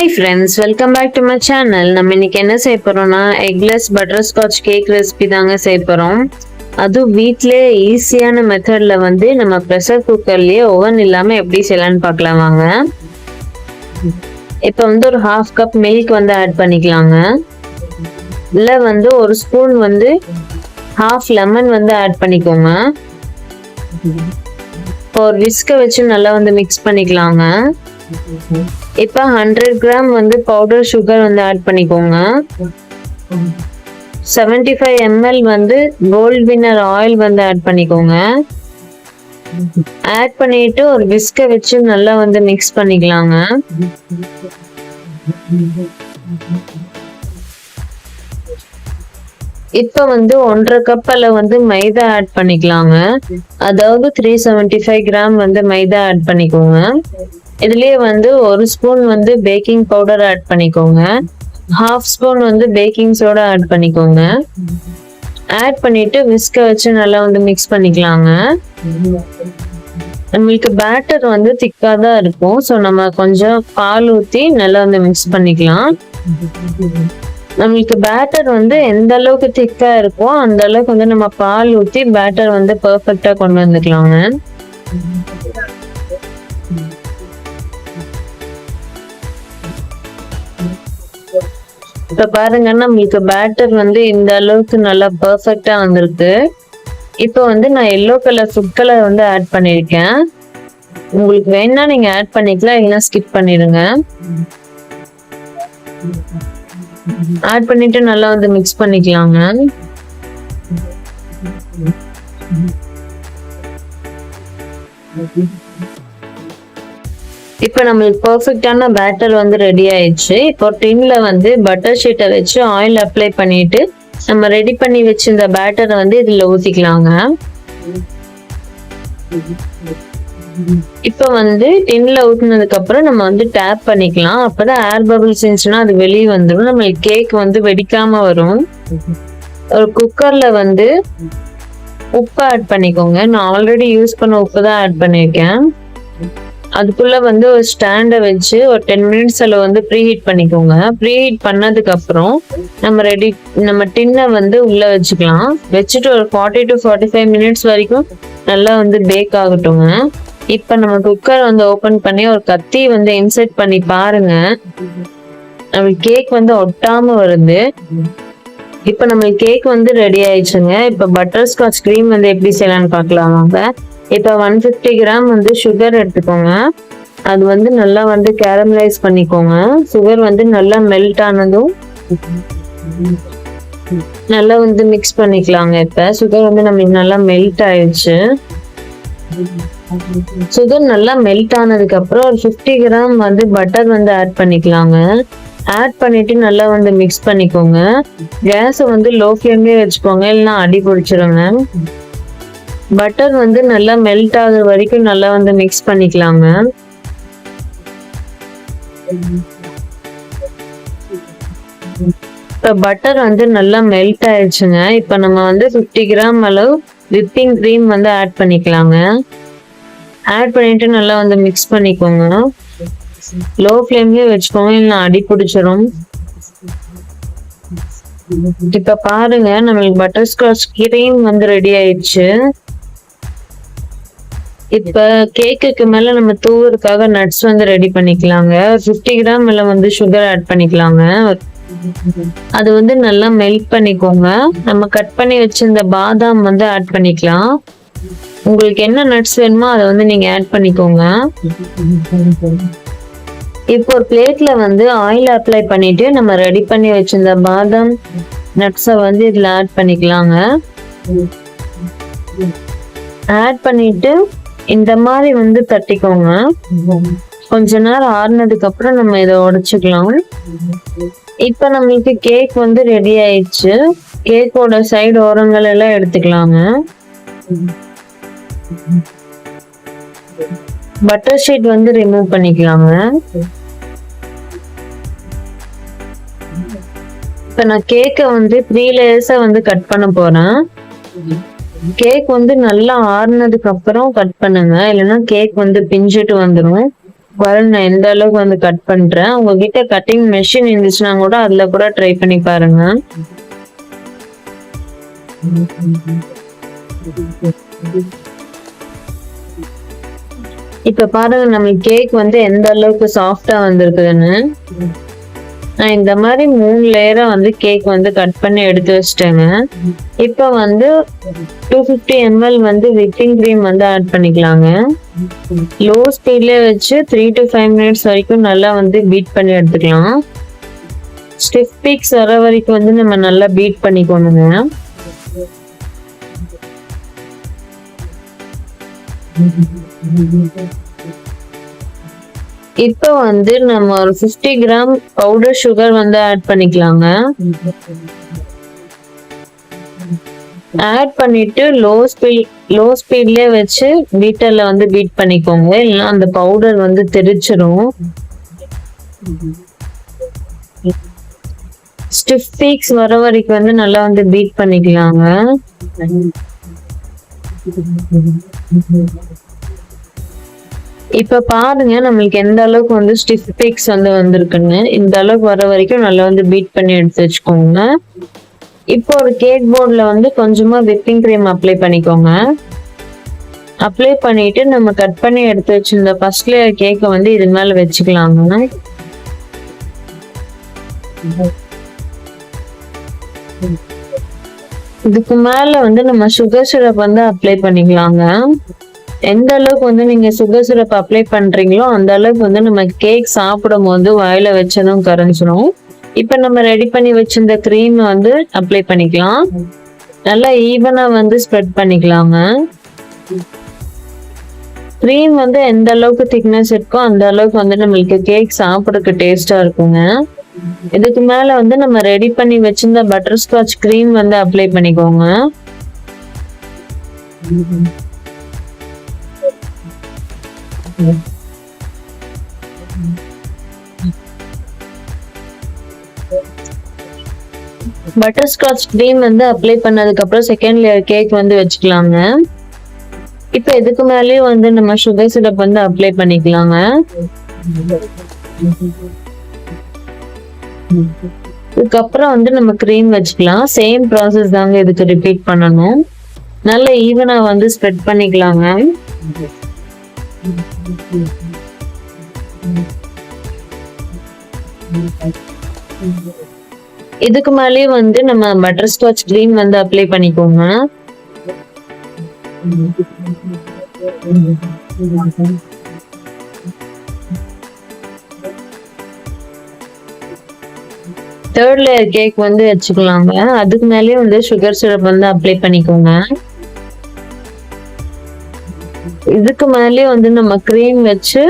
Hi friends, welcome back to my channel. நம்ம இன்னைக்கு என்ன செய்ய போறோம்னா எக்லெஸ் பட்டர்ஸ்காட்ச் கேக் ரெசிபி தாங்க செய்ய போறோம். அதுவும் வீட்லயே ஈஸியான மெத்தட்ல நம்ம ப்ரெஷர் குக்கர்லயே ஓவன் இல்லாம எப்படி செய்யலாம்னு பார்க்கலாம் வாங்க. இப்போ ஒரு 1/2 கப் மில்க் ஆட் பண்ணிக்கலாங்க. இல்ல ஒரு ஸ்பூன் 1/2 லெமன் ஆட் பண்ணிக்கோங்க. ஒரு விஸ்க வச்சு நல்லா மிக்ஸ் பண்ணிக்கலாங்க. இப்ப 100 கிராம் பவுடர் சுகர் ஆட் பண்ணிக்கோங்க. 75 ml gold winner oil add பண்ணிக்கோங்க. ஆட் பண்ணிட்டு ஒரு விஸ்க வச்சு நல்லா மிக்ஸ் பண்ணிக்கலாங்க. இப்ப 1/2 கப் அளவு மைதா ஆட் பண்ணிக்கலாங்க. அதாவது 375 கிராம் மைதா ஆட் பண்ணிக்கோங்க. இதுலயே ஒரு ஸ்பூன் பேக்கிங் பவுடர் ஆட் பண்ணிக்கோங்க. 1/2 ஸ்பூன் பேக்கிங் சோடா ஆட் பண்ணிக்கோங்க. ஆட் பண்ணிட்டு விஸ்க வச்சு நல்லா மிக்ஸ் பண்ணிக்கலாங்க. நம்மளுக்கு பேட்டர் திக்கா தான் இருக்கும். ஸோ நம்ம கொஞ்சம் பால் ஊற்றி நல்லா மிக்ஸ் பண்ணிக்கலாம். நம்மளுக்கு பேட்டர் எந்த அளவுக்கு திக்கா இருக்கோ அந்த அளவுக்கு நம்ம பால் ஊற்றி பேட்டர் பெர்ஃபெக்டா கொண்டு வந்துக்கலாங்க. இப்ப பாருங்க நம்மளுக்கு பேட்டர் இந்த அளவுக்கு நல்லா பெர்ஃபெக்டா வந்திருக்கு. இப்போ நான் yellow colour food colour add பண்ணிருக்கேன். உங்களுக்கு வேணா நீங்க ஆட் பண்ணிக்கலாம், இல்லைன்னா ஸ்கிப் பண்ணிடுங்க. ஆட் பண்ணிட்டு நல்லா மிக்ஸ் பண்ணிக்கலாங்க. இப்ப நம்மளுக்கு பெர்ஃபெக்டான பேட்டர் ரெடி ஆயிடுச்சு. இப்போ டின்ல பட்டர் ஷீட்டை வச்சு ஆயில் அப்ளை பண்ணிட்டு நம்ம ரெடி பண்ணி வச்சிருந்த பேட்டரை இதுல ஊத்திக்கலாங்க. இப்ப டின்ல ஊத்துனதுக்கு அப்புறம் நம்ம டேப் பண்ணிக்கலாம். அப்பதான் ஏர் பபிள்ஸ் இருந்துச்சுன்னா அது வெளியே வந்துடும். நம்மளுக்கு கேக் வெடிக்காம வரும். ஒரு குக்கர்ல உப்பு ஆட் பண்ணிக்கோங்க. நான் ஆல்ரெடி யூஸ் பண்ண உப்பு தான் ஆட் பண்ணிருக்கேன். அதுக்குள்ள ஒரு ஸ்டாண்ட வச்சு ஒரு 10 மினிட்ஸ் ப்ரீஹீட் பண்ணிக்கோங்க. ப்ரீஹீட் பண்ணதுக்கு அப்புறம் நம்ம டின்னை உள்ள வச்சுக்கலாம். வச்சுட்டு ஒரு 40 to 45 மினிட்ஸ் வரைக்கும் நல்லா பேக் ஆகட்டுங்க. இப்ப நம்ம குக்கர் ஓபன் பண்ணி ஒரு கத்தி இன்சர்ட் பண்ணி பாருங்க. நம்ம கேக் ஒட்டாம வருது. இப்ப நம்ம கேக் ரெடி ஆயிடுச்சுங்க. இப்ப பட்டர்ஸ்காட்ச் கிரீம் எப்படி செய்யலாம்னு பார்க்கலாம் வாங்க. இப்ப 150 கிராம் சுகர் எடுத்துக்கோங்க. அது நல்லா கேரமலைஸ் பண்ணிக்கோங்க. சுகர் நல்லா மெல்ட் ஆனதும் நல்லா மிக்ஸ் பண்ணிக்கலாங்க. இப்ப சுகர் நம்மளுக்கு நல்லா மெல்ட் ஆயிடுச்சு. சுகர் நல்லா மெல்ட் ஆனதுக்கு அப்புறம் ஒரு 50 கிராம் பட்டர் ஆட் பண்ணிக்கலாங்க. ஆட் பண்ணிட்டு நல்லா மிக்ஸ் பண்ணிக்கோங்க. கேஸை லோ ஃப்ளேம்லயே வச்சுக்கோங்க, இல்லைன்னா அடி பிடிச்சிருங்க. பட்டர் நல்லா மெல்ட் ஆகுற வரைக்கும் நல்லா மிக்ஸ் பண்ணிக்கலாங்க. இப்ப பட்டர் நல்லா மெல்ட் ஆயிடுச்சுங்க. இப்ப நம்ம 50 கிராம் அளவு விப்பிங் கிரீம் ஆட் பண்ணிக்கலாங்க. ஆட் பண்ணிட்டு நல்லா மிக்ஸ் பண்ணிக்கோங்க. லோ ஃப்ளேம்லயே வச்சுக்கோங்க, இல்லைன்னா அடி பிடிச்சிரும். இப்ப பாருங்க நம்மளுக்கு பட்டர்ஸ்காட்ச் கிரீம் ரெடி ஆயிடுச்சு. இப்ப கேக்குக்கு மேல நம்ம தூவுறதுக்காக நட்ஸ் ரெடி பண்ணிக்கலாங்க. 50 கிராம் மேல சுகர் ஆட் பண்ணிக்கலாங்க. அது நல்லா மெல்ட் பண்ணிக்கோங்க. நம்ம கட் பண்ணி வச்சிருந்த பாதாம் ஆட் பண்ணிக்கலாம். உங்களுக்கு என்ன நட்ஸ் வேணுமோ அதை நீங்க ஆட் பண்ணிக்கோங்க. இப்போ ஒரு பிளேட்ல ஆயில் அப்ளை பண்ணிட்டு நம்ம ரெடி பண்ணி வச்சிருந்த பாதாம் நட்ஸை இதுல ஆட் பண்ணிக்கலாங்க. ஆட் பண்ணிட்டு இந்த மாதிரி தட்டிக்கோங்க. கொஞ்ச நேரம் ஆறுனதுக்கு அப்புறம் நம்ம இதை உடைச்சுக்கலாம். இப்ப நம்மளுக்கு கேக் ரெடி ஆயிடுச்சு. கேக்கோட சைடு ஓரங்கள் எல்லாம் எடுத்துக்கலாங்க. பட்டர் ஷீட் ரிமூவ் பண்ணிக்கலாங்க. இப்ப நான் கேக்கை 3 லேயர்ஸா கட் பண்ண போறேன். கேக் நல்லா ஆறுனதுக்கு அப்புறம் கட் பண்ணுங்க, இல்லைன்னா கேக் பிஞ்சிட்டு வந்துடும். பாருங்க நான் எந்த அளவுக்கு வந்து கட் பண்றேன். உங்ககிட்ட கட்டிங் மெஷின் இருந்துச்சுன்னா கூட அதுல கூட ட்ரை பண்ணி பாருங்க. இப்ப பாருங்க நம்மளுக்கு கேக் வந்து எந்த அளவுக்கு சாஃப்டா வந்திருக்குதுன்னு. நான் இந்த மாதிரி 3 லேயரா வந்து கேக் வந்து கட் பண்ணி எடுத்து வச்சிட்டேங்க. இப்ப வந்து 250 ml வந்து விப்பிங் கிரீம் வந்து ஆட் பண்ணிக்கலாங்க. லோ ஸ்பீட்ல வச்சு 3 to 5 minutes வரைக்கும் நல்லா வந்து பீட் பண்ணி எடுத்துக்கலாம். ஸ்டிஃப் பீக்ஸ் வர வரைக்கும் வந்து நம்ம நல்லா பீட் பண்ணிக்கணுங்க. இப்போ வந்து நம்ம ஒரு 50 கிராம் பவுடர் சுகர் வந்து ஆட் பண்ணிக்கலாங்க. ஆட் பண்ணிட்டு லோ ஸ்பீட்லயே வச்சு பீட்டர்ல வந்து பீட் பண்ணிக்கோங்க, இல்லைன்னா அந்த பவுடர் வந்து தெரிச்சிரும். ஸ்டிஃப் பீக்ஸ் வர வரைக்கும் வந்து நல்லா வந்து பீட் பண்ணிக்கலாங்க. இப்ப பாருங்க நம்மளுக்கு எந்த அளவுக்கு வந்து ஸ்டிஃப் பீக்ஸ் வந்து வந்திருக்குன்னு. இந்த அளவுக்கு வர வரைக்கும் நல்லா வந்து பீட் பண்ணி எடுத்து வச்சுக்கோங்க. இப்போ ஒரு கேக் போர்ட்ல வந்து கொஞ்சமா விப்பிங் கிரீம் அப்ளை பண்ணிக்கோங்க. அப்ளை பண்ணிட்டு நம்ம கட் பண்ணி எடுத்து வச்சிருந்த ஃபர்ஸ்ட் லேயர் கேக்கை வந்து இது மேல வச்சுக்கலாங்க. இதுக்கு மேல வந்து நம்ம சுகர் சிரப் வந்து அப்ளை பண்ணிக்கலாங்க. எந்த அளவுக்கு வந்து நீங்க சுகர் சிரப் அப்ளை பண்றீங்களோ அந்த அளவுக்கு வந்து நம்ம கேக் சாப்பிடும் போது வாயில வச்சதும் கரைஞ்சிரும். இப்ப நம்ம ரெடி பண்ணி வச்சிருந்த கிரீம் வந்து அப்ளை பண்ணிக்கலாம். நல்லா ஈவனா வந்து ஸ்ப்ரெட் பண்ணிக்கலாங்க. கிரீம் வந்து எந்த அளவுக்கு திக்னஸ் இருக்கோ அந்த அளவுக்கு வந்து நம்மளுக்கு கேக் சாப்பிடறதுக்கு டேஸ்டா இருக்குங்க. இதுக்கு மேல வந்து நம்ம ரெடி பண்ணி வச்சிருந்த பட்டர் ஸ்காட்ச் கிரீம் வந்து அப்ளை பண்ணிக்கோங்க. பட்டர் ஸ்காட்ச் கிரீம் வந்து அப்ளை பண்ணதுக்கு அப்புறம் செகண்ட் லேயர் கேக் வந்து வச்சுக்கலாங்க. இப்ப இதுக்கு மேலேயே வந்து நம்ம சுகர் சிரப் வந்து அப்ளை பண்ணிக்கலாங்க. இதுக்கப்புறம் வந்து நம்ம கிரீம் வச்சுக்கலாம். சேம் ப்ராசஸ் தாங்க இதுக்கு ரிப்பீட் பண்ணணும். நல்ல ஈவனா வந்து ஸ்ப்ரெட் பண்ணிக்கலாங்க. இதுக்கு மேலேயே வந்து நம்ம பட்டர் ஸ்காட்ச் கிரீம் வந்து அப்ளை பண்ணிக்கோங்க. தேர்ட் லேயர் கேக் வந்து வச்சுக்கலாங்க. அதுக்கு மேலேயே வந்து சுகர் சிரப் வந்து அப்ளை பண்ணிக்கோங்க. இதுக்கு மேலேயே வந்து நம்ம கிரீம் வச்சு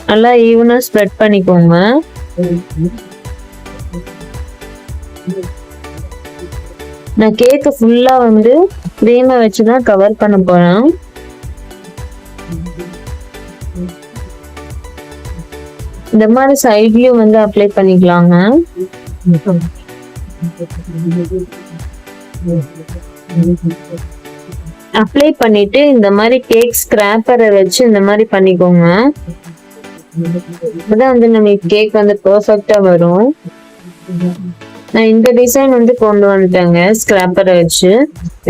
நல்லா ஈவனா ஸ்ப்ரெட் பண்ணிக்கோங்க. நான் கேக்க ஃபுல்லா வந்து கிரீமை வச்சுதான் கவர் பண்ண போறேன். இந்த மாதிரி சைட்லயும் வந்து அப்ளை பண்ணிக்கலாங்க. அப்ளை பண்ணிட்டு இந்த மாதிரி கேக் ஸ்கிராப்பரை வச்சு இந்த மாதிரி பண்ணிக்கோங்க. அப்பதான் வந்து நம்ம கேக் வந்து பெர்ஃபெக்ட்டா வரும். நான் இந்த டிசைன் வந்து கொண்டு வந்துட்டேங்க ஸ்கிராப்பரை வச்சு.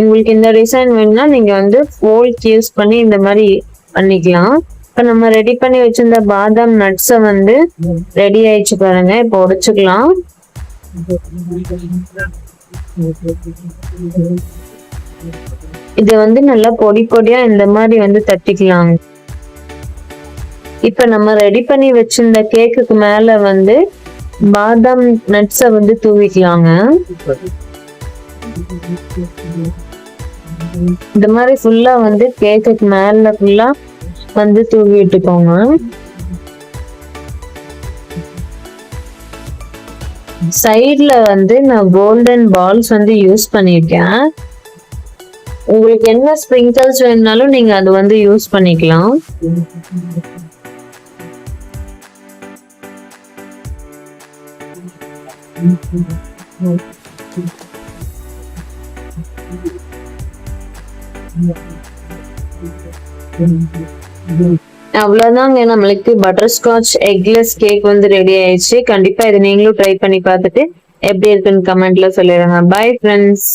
உங்களுக்கு இந்த டிசைன் வேணும்னா நீங்க வந்து ஃபோல்ட் யூஸ் பண்ணி இந்த மாதிரி பண்ணிக்கலாம். இப்ப நம்ம ரெடி பண்ணி வச்சிருந்த பாதாம் நட்ஸை வந்து ரெடி ஆயிடுச்சு பாருங்க. இப்போ உடைச்சுக்கலாம். இதை வந்து நல்லா பொடி பொடியா இந்த மாதிரி வந்து தட்டிக்கலாம். இப்ப நம்ம ரெடி பண்ணி வச்சிருந்த கேக்குக்கு மேல வந்து பாதாம் நட்ஸை வந்து தூவிக்கலாங்க. இந்த மாதிரி ஃபுல்லா வந்து கேக்குக்கு மேல ஃபுல்லா வந்து தூவி விட்டுக்கோங்க. சைட்ல வந்து நான் கோல்டன் பால்ஸ் வந்து யூஸ் பண்ணிருக்கேன். உங்களுக்கு என்ன ஸ்ப்ரிங்கிள்ஸ் வேணும்னாலும் நீங்க அது வந்து யூஸ் பண்ணிக்கலாம். அவ்வளவுதாங்க, நம்மளுக்கு பட்டர்ஸ்காட்ச் எக்லெஸ் கேக் வந்து ரெடி ஆயிடுச்சு. கண்டிப்பா இதை நீங்களும் ட்ரை பண்ணி பார்த்துட்டு எப்படி இருக்குன்னு கமெண்ட்ல சொல்லிடுங்க. Bye friends.